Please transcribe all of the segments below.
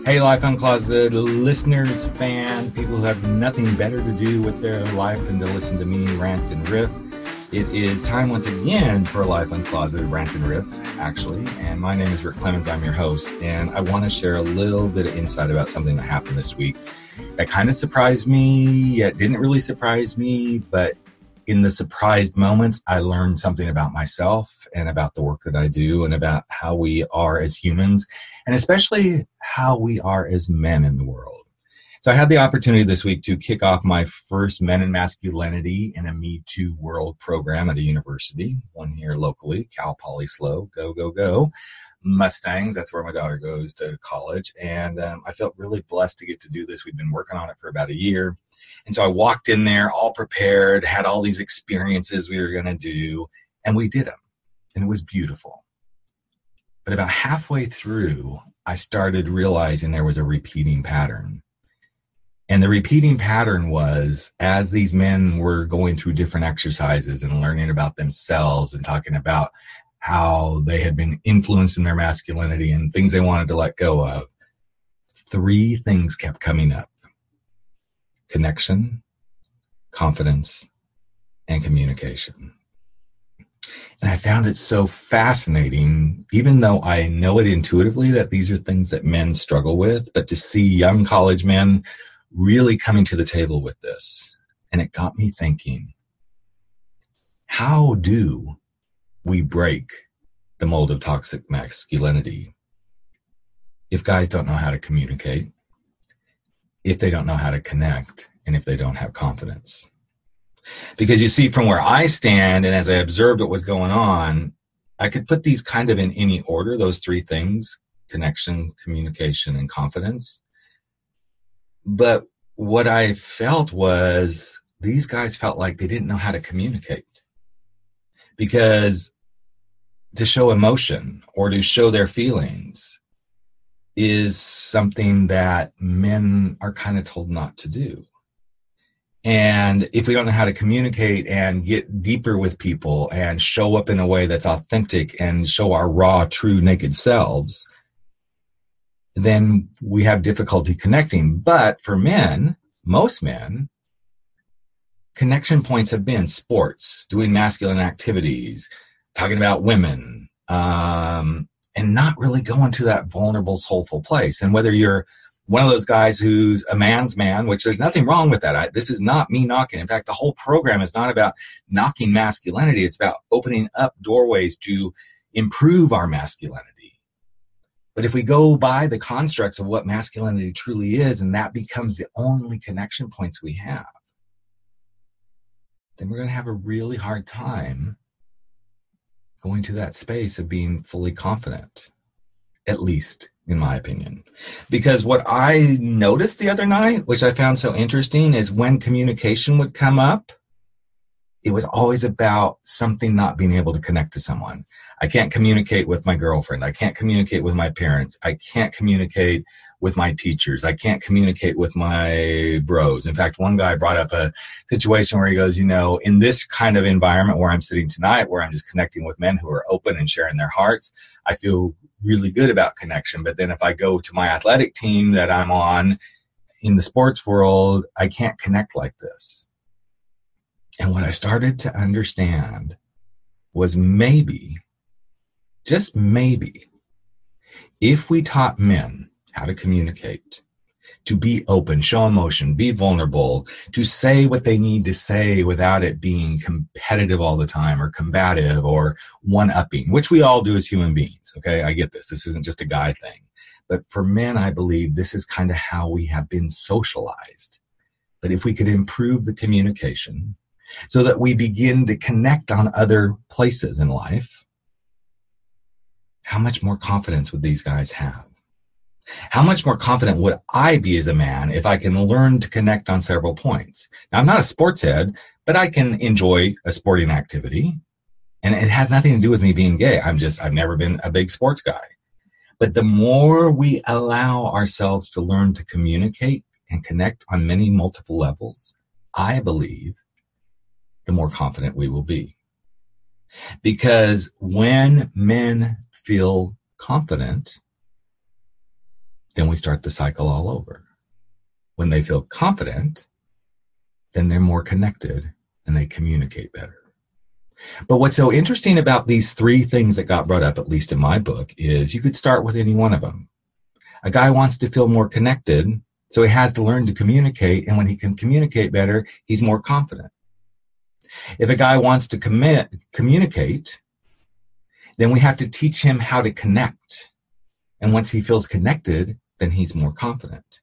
Hey, Life Uncloseted listeners, fans, people who have nothing better to do with their life than to listen to me rant and riff. It is time once again for Life Uncloseted, Rant and Riff, actually. And my name is Rick Clemens. I'm your host. And I want to share a little bit of insight about something that happened this week that kind of surprised me, yet didn't really surprise me. But in the surprised moments, I learned something about myself and about the work that I do and about how we are as humans, and especially how we are as men in the world. So I had the opportunity this week to kick off my first Men and Masculinity in a Me Too World program at a university, one here locally, Cal Poly Slow, go, go, go. Mustangs, that's where my daughter goes to college. And I felt really blessed to get to do this. We'd been working on it for about a year. And so I walked in there all prepared, had all these experiences we were going to do, and we did them. And it was beautiful. But about halfway through, I started realizing there was a repeating pattern. And the repeating pattern was, as these men were going through different exercises and learning about themselves and talking about how they had been influenced in their masculinity and things they wanted to let go of, three things kept coming up: connection, confidence, and communication. And I found it so fascinating, even though I know it intuitively that these are things that men struggle with, but to see young college men really coming to the table with this. And it got me thinking, how do we break the mold of toxic masculinity if guys don't know how to communicate, if they don't know how to connect, and if they don't have confidence? Because you see, from where I stand, and as I observed what was going on, I could put these kind of in any order, those three things: connection, communication, and confidence. But what I felt was these guys felt like they didn't know how to communicate. Because to show emotion or to show their feelings is something that men are kind of told not to do. And if we don't know how to communicate and get deeper with people and show up in a way that's authentic and show our raw, true, naked selves, then we have difficulty connecting. But for men, most men, connection points have been sports, doing masculine activities, talking about women, and not really going to that vulnerable, soulful place. And whether you're one of those guys who's a man's man, which there's nothing wrong with that. This is not me knocking. In fact, the whole program is not about knocking masculinity. It's about opening up doorways to improve our masculinity. But if we go by the constructs of what masculinity truly is, and that becomes the only connection points we have, then we're going to have a really hard time going to that space of being fully confident, at least in my opinion. Because what I noticed the other night, which I found so interesting, is when communication would come up, it was always about something not being able to connect to someone. I can't communicate with my girlfriend. I can't communicate with my parents. I can't communicate with my teachers. I can't communicate with my bros. In fact, one guy brought up a situation where he goes, in this kind of environment where I'm sitting tonight, where I'm just connecting with men who are open and sharing their hearts, I feel really good about connection. But then if I go to my athletic team that I'm on in the sports world, I can't connect like this. And what I started to understand was maybe, just maybe, if we taught men how to communicate, to be open, show emotion, be vulnerable, to say what they need to say without it being competitive all the time or combative or one-upping, which we all do as human beings, okay? I get this. This isn't just a guy thing. But for men, I believe this is kind of how we have been socialized. But if we could improve the communication so that we begin to connect on other places in life, how much more confidence would these guys have? How much more confident would I be as a man if I can learn to connect on several points? Now, I'm not a sports head, but I can enjoy a sporting activity. And it has nothing to do with me being gay. I've never been a big sports guy. But the more we allow ourselves to learn to communicate and connect on many multiple levels, I believe the more confident we will be. Because when men feel confident, then we start the cycle all over. When they feel confident, then they're more connected and they communicate better. But what's so interesting about these three things that got brought up, at least in my book, is you could start with any one of them. A guy wants to feel more connected, so he has to learn to communicate, and when he can communicate better, he's more confident. If a guy wants to communicate, then we have to teach him how to connect. And once he feels connected, then he's more confident.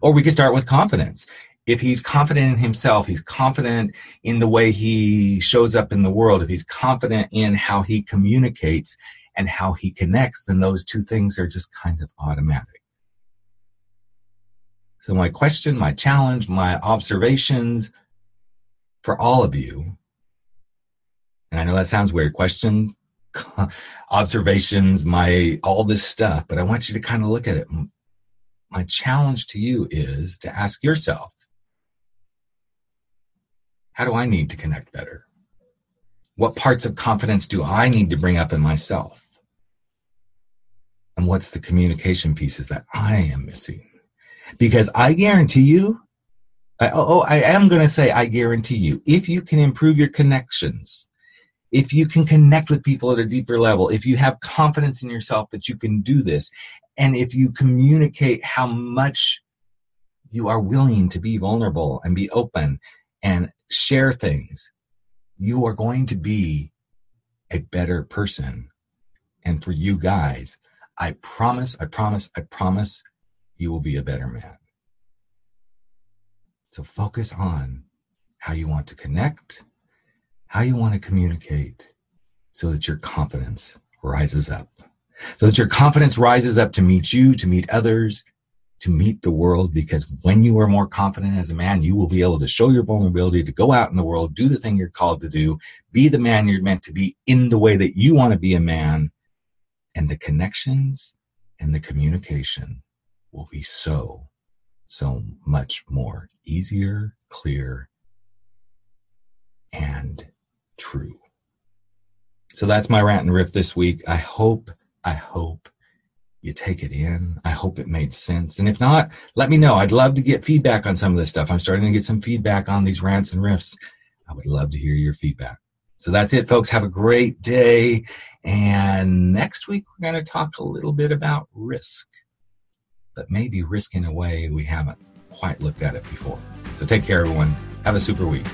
Or we could start with confidence. If he's confident in himself, he's confident in the way he shows up in the world, if he's confident in how he communicates and how he connects, then those two things are just kind of automatic. So my question, my challenge, my observations for all of you, and I know that sounds weird, question, observations, all this stuff, but I want you to kind of look at it. My challenge to you is to ask yourself, how do I need to connect better? What parts of confidence do I need to bring up in myself? And what's the communication pieces that I am missing? Because I guarantee you, I am going to say I guarantee you, if you can improve your connections, if you can connect with people at a deeper level, if you have confidence in yourself that you can do this, and if you communicate how much you are willing to be vulnerable and be open and share things, you are going to be a better person. And for you guys, I promise, you will be a better man. So focus on how you want to connect, how you want to communicate, so that your confidence rises up. So that your confidence rises up to meet you, to meet others, to meet the world, because when you are more confident as a man, you will be able to show your vulnerability, to go out in the world, do the thing you're called to do, be the man you're meant to be in the way that you want to be a man, and the connections and the communication will be so much more easier, clear, and true. So that's my rant and riff this week. I hope you take it in. I hope it made sense. And if not, let me know. I'd love to get feedback on some of this stuff. I'm starting to get some feedback on these rants and riffs. I would love to hear your feedback. So that's it, folks. Have a great day. And next week, we're going to talk a little bit about risk, but maybe risk in a way we haven't quite looked at it before. So take care, everyone. Have a super week.